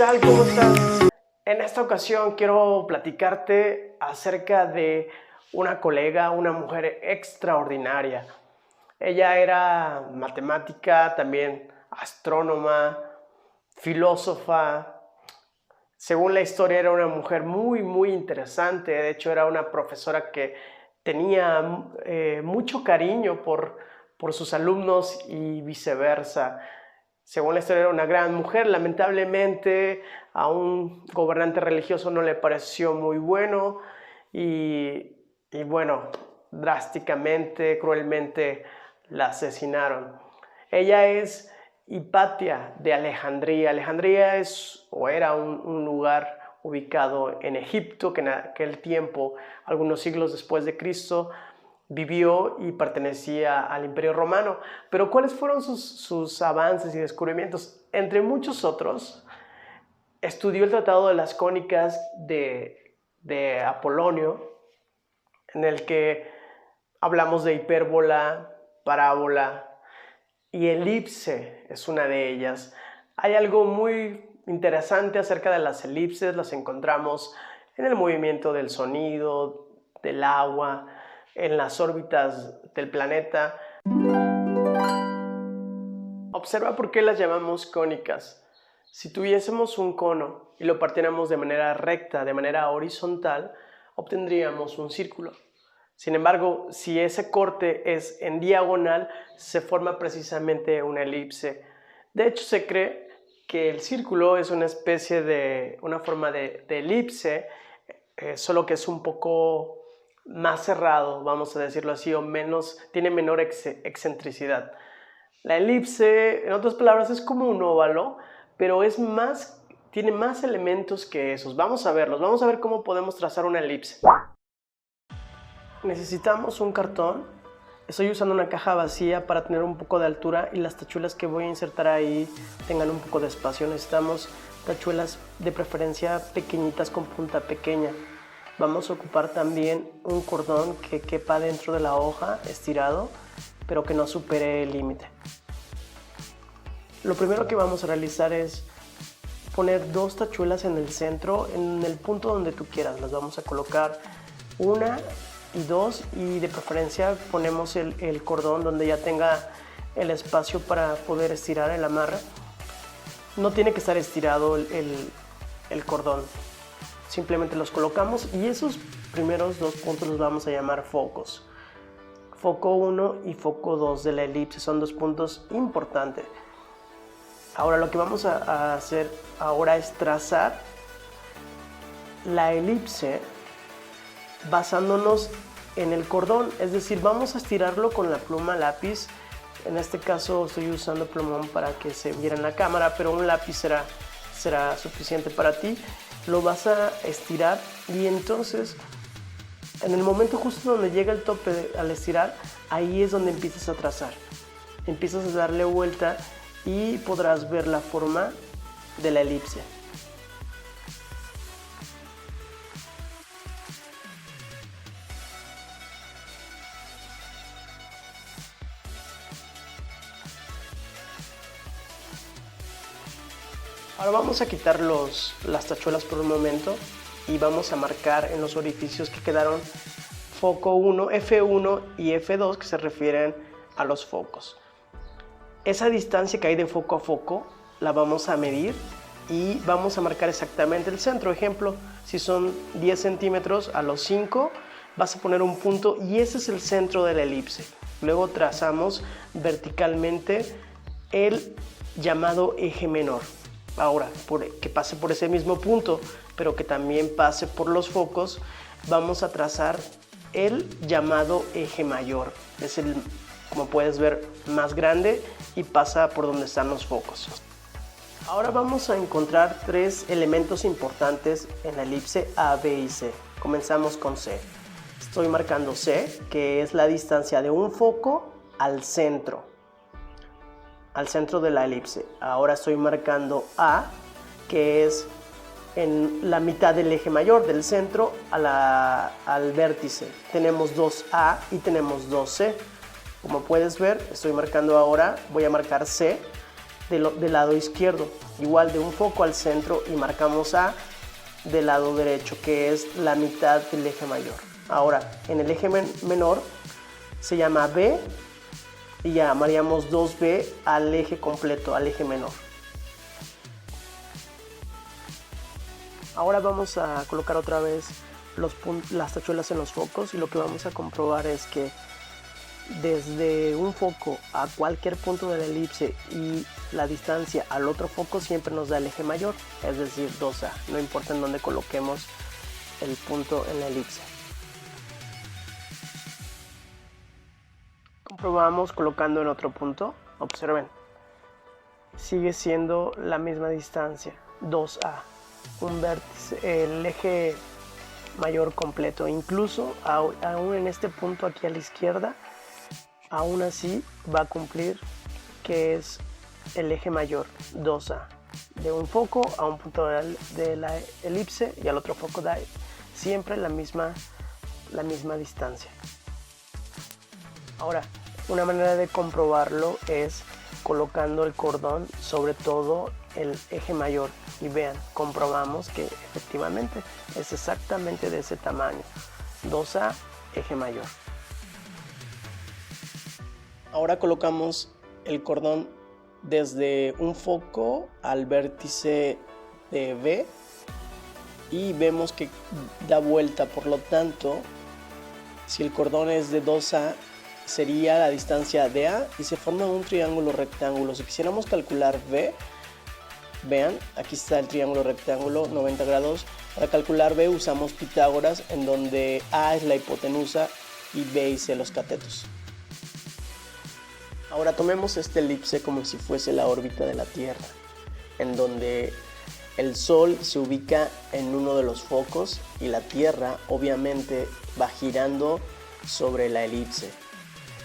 tal? ¿Cómo estás? En esta ocasión quiero platicarte acerca de una colega, una mujer extraordinaria. Ella era matemática, también astrónoma, filósofa. Según la historia era una mujer muy interesante. De hecho era una profesora que tenía mucho cariño por sus alumnos y viceversa. Según la historia era una gran mujer. Lamentablemente a un gobernante religioso no le pareció muy bueno y bueno, drásticamente, cruelmente la asesinaron. Ella es Hipatia de Alejandría. Alejandría es o era un lugar ubicado en Egipto que en aquel tiempo, algunos siglos después de Cristo, vivió y pertenecía al Imperio Romano. Pero ¿cuáles fueron sus avances y descubrimientos? Entre muchos otros, estudió el Tratado de las Cónicas de Apolonio, en el que hablamos de hipérbola, parábola y elipse es una de ellas. Hay algo muy interesante acerca de las elipses, las encontramos en el movimiento del sonido, del agua, en las órbitas del planeta. Observa por qué las llamamos cónicas. Si tuviésemos un cono y lo partiéramos de manera recta, de manera horizontal, obtendríamos un círculo. Sin embargo, si ese corte es en diagonal, se forma precisamente una elipse. De hecho, se cree que el círculo es una especie de, una forma de elipse, solo que es un poco más cerrado, vamos a decirlo así, o tiene menor excentricidad. La elipse, en otras palabras, es como un óvalo, pero tiene más elementos que esos. Vamos a verlos, vamos a ver cómo podemos trazar una elipse. Necesitamos un cartón. Estoy usando una caja vacía para tener un poco de altura y las tachuelas que voy a insertar ahí tengan un poco de espacio. Necesitamos tachuelas de preferencia pequeñitas con punta pequeña. Vamos a ocupar también un cordón que quepa dentro de la hoja estirado, pero que no supere el límite. Lo primero que vamos a realizar es poner dos tachuelas en el centro, en el punto donde tú quieras. Las vamos a colocar una y dos, y de preferencia ponemos el cordón donde ya tenga el espacio para poder estirar el amarre. No tiene que estar estirado el cordón, simplemente los colocamos y esos primeros dos puntos los vamos a llamar focos. Foco 1 y foco 2 de la elipse son dos puntos importantes. Ahora lo que vamos a hacer ahora es trazar la elipse basándonos en el cordón, es decir, vamos a estirarlo con la pluma lápiz. En este caso estoy usando plumón para que se viera en la cámara, pero un lápiz será suficiente para ti. Lo vas a estirar y entonces en el momento justo donde llega el tope al estirar, ahí es donde empiezas a trazar. Empiezas a darle vuelta y podrás ver la forma de la elipse. Ahora vamos a quitar las tachuelas por un momento y vamos a marcar en los orificios que quedaron foco 1, F1 y F2, que se refieren a los focos. Esa distancia que hay de foco a foco la vamos a medir y vamos a marcar exactamente el centro. Ejemplo, si son 10 centímetros, a los 5 vas a poner un punto y ese es el centro de la elipse. Luego trazamos verticalmente el llamado eje menor. Ahora, que pase por ese mismo punto, pero que también pase por los focos, vamos a trazar el llamado eje mayor. Es el, como puedes ver, más grande y pasa por donde están los focos. Ahora vamos a encontrar tres elementos importantes en la elipse A, B y C. Comenzamos con C. Estoy marcando C, que es la distancia de un foco al centro de la elipse. Ahora estoy marcando A, que es en la mitad del eje mayor, del centro al vértice. Tenemos 2A y tenemos 2C. Como puedes ver, estoy marcando ahora, voy a marcar C del lado izquierdo, igual de un foco al centro, y marcamos A del lado derecho, que es la mitad del eje mayor. Ahora, en el eje menor se llama B y llamaríamos 2B al eje completo, al eje menor. Ahora vamos a colocar otra vez las tachuelas en los focos, y lo que vamos a comprobar es que desde un foco a cualquier punto de la elipse y la distancia al otro foco siempre nos da el eje mayor, es decir 2A, no importa en dónde coloquemos el punto en la elipse. Comprobamos colocando en otro punto, observen, sigue siendo la misma distancia, 2A, un vértice, el eje mayor completo, incluso aún en este punto aquí a la izquierda, aún así va a cumplir que es el eje mayor 2A, de un foco a un punto de la elipse y al otro foco da siempre la misma distancia. Ahora, una manera de comprobarlo es colocando el cordón sobre todo el eje mayor, y vean, comprobamos que efectivamente es exactamente de ese tamaño, 2A eje mayor. Ahora colocamos el cordón desde un foco al vértice de B y vemos que da vuelta, por lo tanto, si el cordón es de 2A, sería la distancia de A y se forma un triángulo rectángulo. Si quisiéramos calcular B, vean, aquí está el triángulo rectángulo, 90 grados. Para calcular B usamos Pitágoras, en donde A es la hipotenusa y B y C los catetos. Ahora tomemos esta elipse como si fuese la órbita de la Tierra, en donde el Sol se ubica en uno de los focos y la Tierra obviamente va girando sobre la elipse.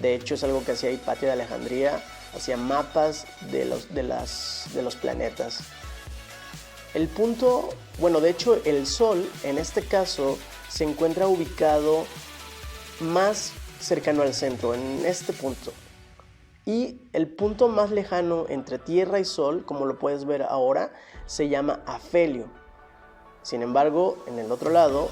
De hecho, es algo que hacía Hipatia de Alejandría, hacía mapas de los planetas. El punto, bueno, de hecho el Sol en este caso se encuentra ubicado más cercano al centro, en este punto. Y el punto más lejano entre Tierra y Sol, como lo puedes ver ahora, se llama afelio. Sin embargo, en el otro lado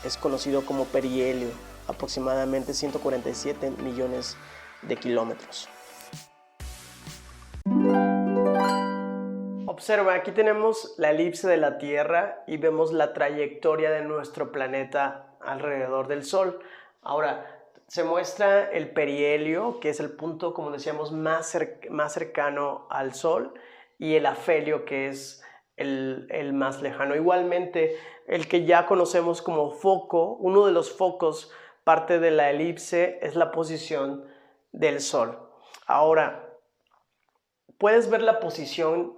es conocido como perihelio, aproximadamente 147 millones de kilómetros. Observa, aquí tenemos la elipse de la Tierra y vemos la trayectoria de nuestro planeta alrededor del Sol. Ahora, se muestra el perihelio, que es el punto, como decíamos, más cercano al Sol, y el afelio, que es el más lejano. Igualmente, el que ya conocemos como foco, uno de los focos, parte de la elipse, es la posición del Sol. Ahora, puedes ver la posición,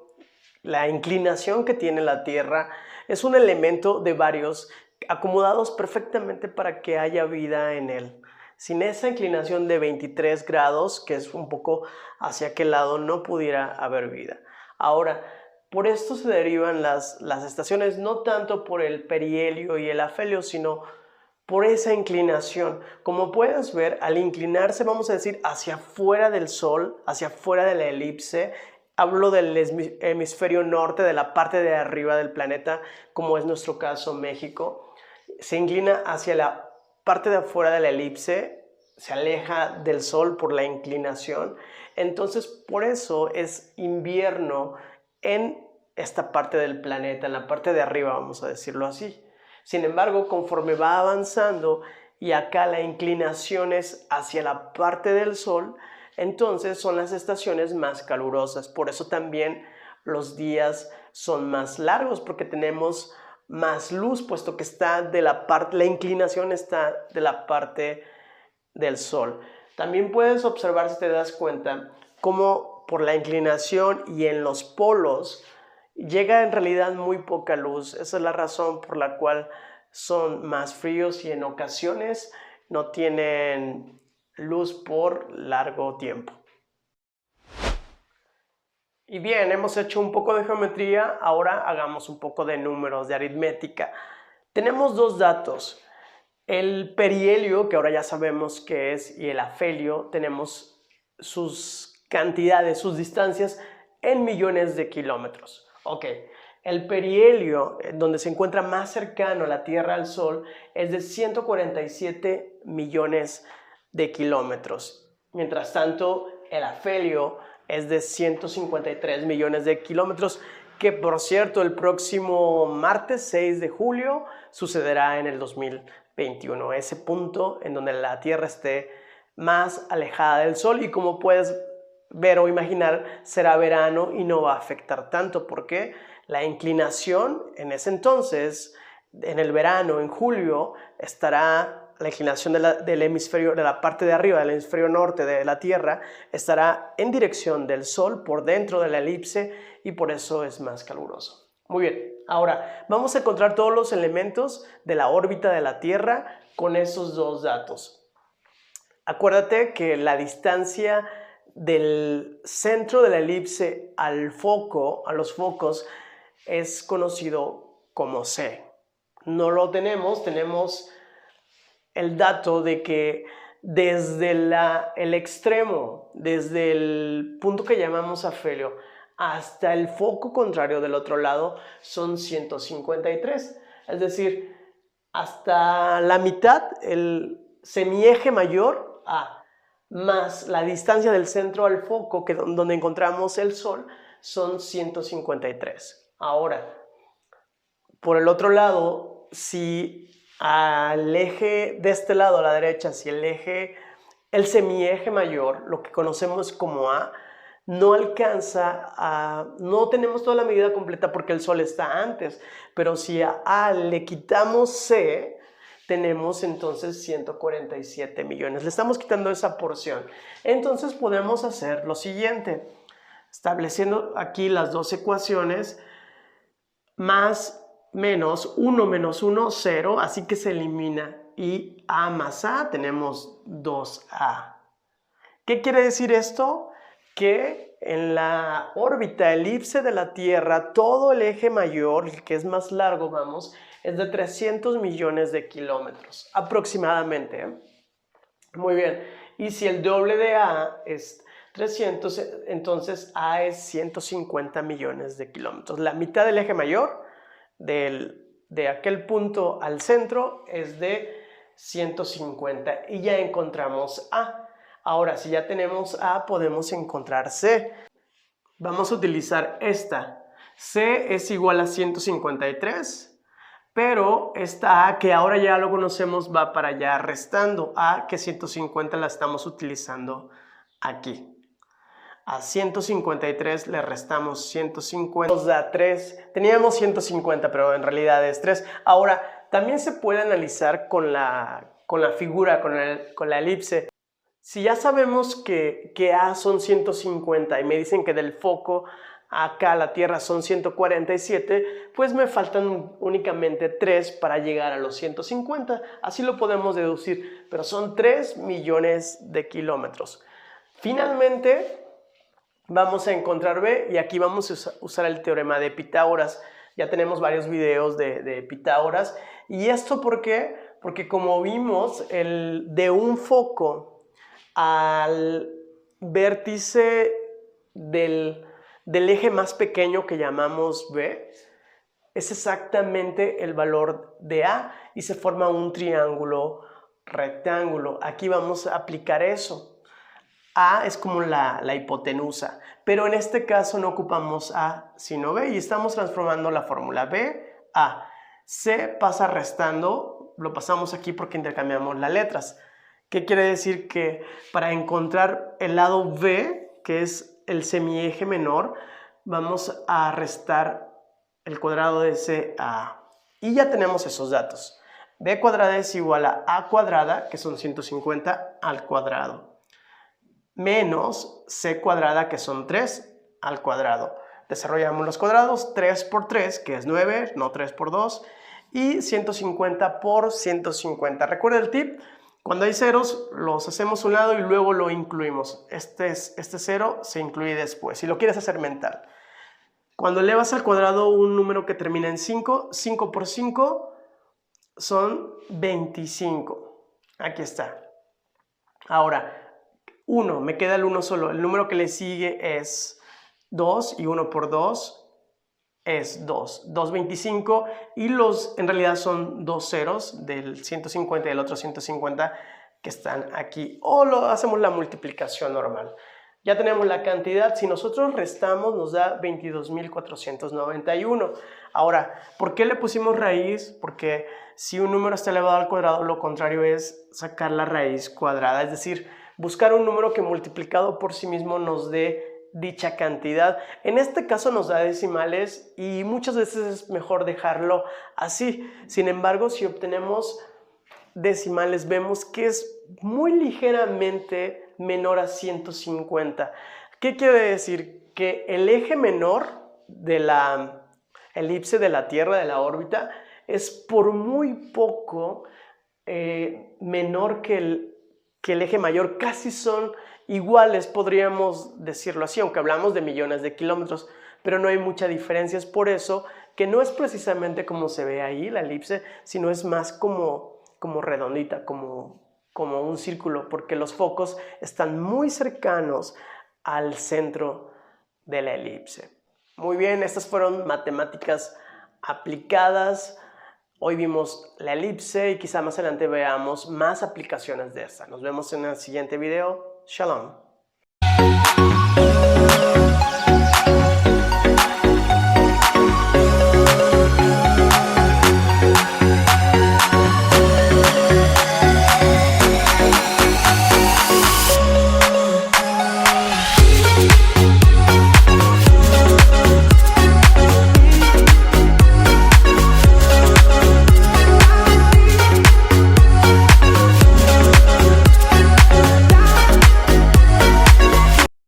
la inclinación que tiene la Tierra. Es un elemento de varios acomodados perfectamente para que haya vida en él. Sin esa inclinación de 23 grados, que es un poco hacia aquel lado, no pudiera haber vida. Ahora, por esto se derivan las estaciones, no tanto por el perihelio y el afelio, sino por esa inclinación. Como puedes ver, al inclinarse, vamos a decir, hacia afuera del Sol, hacia afuera de la elipse, hablo del hemisferio norte, de la parte de arriba del planeta, como es nuestro caso México, se inclina hacia la parte de afuera de la elipse, se aleja del Sol por la inclinación. Entonces, por eso es invierno en esta parte del planeta, en la parte de arriba, vamos a decirlo así. Sin embargo, conforme va avanzando y acá la inclinación es hacia la parte del Sol, entonces son las estaciones más calurosas. Por eso también los días son más largos, porque tenemos más luz, puesto que está de la inclinación está de la parte del Sol. También puedes observar, si te das cuenta, cómo por la inclinación y en los polos llega en realidad muy poca luz. Esa es la razón por la cual son más fríos y en ocasiones no tienen luz por largo tiempo. Y bien, hemos hecho un poco de geometría, ahora hagamos un poco de números, de aritmética. Tenemos dos datos, el perihelio, que ahora ya sabemos qué es, y el afelio, tenemos sus cantidades, sus distancias en millones de kilómetros. Ok, el perihelio, donde se encuentra más cercano a la Tierra al Sol, es de 147 millones de kilómetros. Mientras tanto, el afelio es de 153 millones de kilómetros, que por cierto, el próximo martes 6 de julio sucederá en el 2021, ese punto en donde la Tierra esté más alejada del Sol, y como puedes ver o imaginar, será verano y no va a afectar tanto porque la inclinación en ese entonces, en el verano, en julio, estará la inclinación del hemisferio, de la parte de arriba del hemisferio norte de la Tierra, estará en dirección del Sol por dentro de la elipse, y por eso es más caluroso. Muy bien, ahora vamos a encontrar todos los elementos de la órbita de la Tierra con esos dos datos. Acuérdate que la distancia del centro de la elipse al foco, a los focos, es conocido como C. No lo tenemos el dato de que desde el extremo, desde el punto que llamamos afelio, hasta el foco contrario del otro lado son 153. Es decir, hasta la mitad, el semieje mayor A, más la distancia del centro al foco, donde encontramos el Sol, son 153. Ahora, por el otro lado, si al eje de este lado a la derecha, si el semieje mayor, lo que conocemos como A, no alcanza no tenemos toda la medida completa porque el Sol está antes, pero si a A le quitamos C, tenemos entonces 147 millones. Le estamos quitando esa porción. Entonces podemos hacer lo siguiente, estableciendo aquí las dos ecuaciones, más menos 1 menos 1, 0, así que se elimina, y A más A tenemos 2A. ¿Qué quiere decir esto? Que en la órbita elipse de la Tierra, todo el eje mayor, el que es más largo, es de 300 millones de kilómetros, aproximadamente, ¿eh? Muy bien, y si el doble de A es 300, entonces A es 150 millones de kilómetros. La mitad del eje mayor, de aquel punto al centro, es de 150, y ya encontramos A. Ahora, si ya tenemos A, podemos encontrar C. Vamos a utilizar esta. C es igual a 153, pero esta A, que ahora ya lo conocemos, va para allá restando. A, que 150 la estamos utilizando aquí. A 153 le restamos 150, nos da 3. Teníamos 150, pero en realidad es 3. Ahora, también se puede analizar con la figura, con la elipse. Si ya sabemos que A son 150 y me dicen que del foco acá a la Tierra son 147, pues me faltan únicamente 3 para llegar a los 150. Así lo podemos deducir, pero son 3 millones de kilómetros. Finalmente, vamos a encontrar B, y aquí vamos a usar el teorema de Pitágoras. Ya tenemos varios videos de Pitágoras. ¿Y esto por qué? Porque como vimos, de un foco al vértice del eje más pequeño que llamamos B, es exactamente el valor de A, y se forma un triángulo rectángulo. Aquí vamos a aplicar eso. A es como la hipotenusa, pero en este caso no ocupamos A sino B, y estamos transformando la fórmula B a C. Pasa restando, lo pasamos aquí porque intercambiamos las letras. ¿Qué quiere decir? Que para encontrar el lado B, que es el semieje menor, vamos a restar el cuadrado de C a A. Y ya tenemos esos datos. B cuadrada es igual a A cuadrada, que son 150 al cuadrado, menos C cuadrada, que son 3 al cuadrado. Desarrollamos los cuadrados, 3 por 3, que es 9, no 3 por 2, y 150 por 150. Recuerda el tip. Cuando hay ceros, los hacemos a un lado y luego lo incluimos. Este 0 se incluye después, si lo quieres hacer mental. Cuando elevas al cuadrado un número que termina en 5, 5 por 5 son 25. Aquí está. Ahora, 1, me queda el 1 solo. El número que le sigue es 2 y 1 por 2 es 2, 225 y en realidad son dos ceros del 150 y del otro 150 que están aquí, o hacemos la multiplicación normal. Ya tenemos la cantidad, si nosotros restamos nos da 22.491. Ahora, ¿por qué le pusimos raíz? Porque si un número está elevado al cuadrado, lo contrario es sacar la raíz cuadrada, es decir, buscar un número que multiplicado por sí mismo nos dé dicha cantidad. En este caso nos da decimales y muchas veces es mejor dejarlo así. Sin embargo, si obtenemos decimales, vemos que es muy ligeramente menor a 150. ¿Qué quiere decir? Que el eje menor de la elipse de la Tierra, de la órbita, es por muy poco menor que el eje mayor. Casi son iguales, podríamos decirlo así, aunque hablamos de millones de kilómetros, pero no hay mucha diferencia. Es por eso que no es precisamente como se ve ahí la elipse, sino es más como redondita, como un círculo, porque los focos están muy cercanos al centro de la elipse. Muy bien, estas fueron matemáticas aplicadas. Hoy vimos la elipse y quizá más adelante veamos más aplicaciones de esta. Nos vemos en el siguiente video. Shalom.